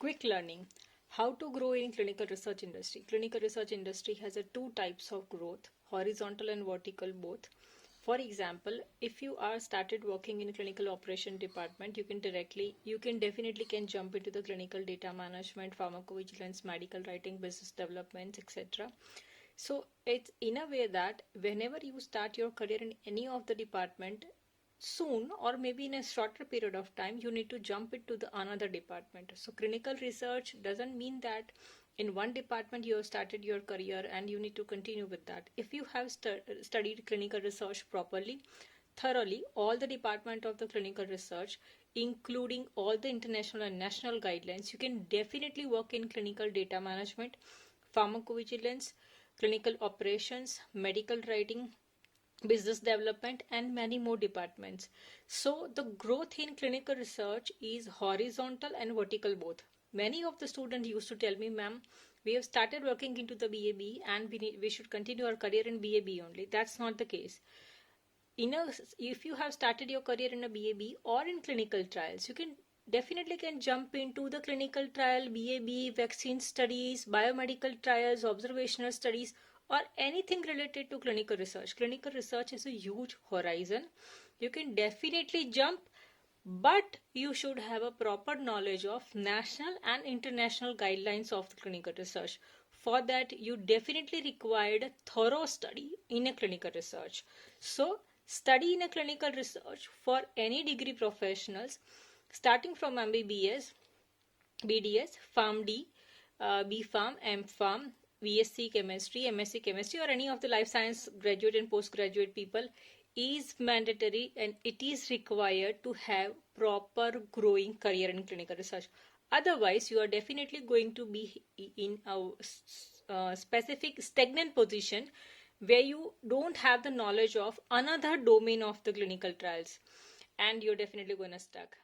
Quick learning. How to grow in clinical research industry. Clinical research industry has two types of growth, horizontal and vertical both. For example, if you are started working in clinical operation department, you can definitely jump into the clinical data management, pharmacovigilance, medical writing, business development, etc. So it's in a way that whenever you start your career in any of the department, soon or maybe in a shorter period of time you need to jump into the another department. So clinical research doesn't mean that in one department you have started your career and you need to continue with that. If you have studied clinical research properly, thoroughly, all the department of the clinical research, including all the international and national guidelines, you can definitely work in clinical data management, pharmacovigilance, clinical operations, medical writing, business development, and many more departments. So the growth in clinical research is horizontal and vertical both. Many of the students used to tell me, ma'am, we have started working into the BAB and we should continue our career in BAB only. That's not the case. If you have started your career in a BAB or in clinical trials, you can definitely jump into the clinical trial, BAB, vaccine studies, biomedical trials, observational studies, or anything related to clinical research. Clinical research is a huge horizon. You can definitely jump, but you should have a proper knowledge of national and international guidelines of the clinical research. For that, you definitely required a thorough study in a clinical research. So, study in a clinical research for any degree professionals, starting from MBBS, BDS, PharmD, BPharm, MPharm, VSc Chemistry, MSc Chemistry, or any of the life science graduate and postgraduate people, is mandatory and it is required to have proper growing career in clinical research. Otherwise, you are definitely going to be in a specific stagnant position where you don't have the knowledge of another domain of the clinical trials, and you're definitely going to stuck.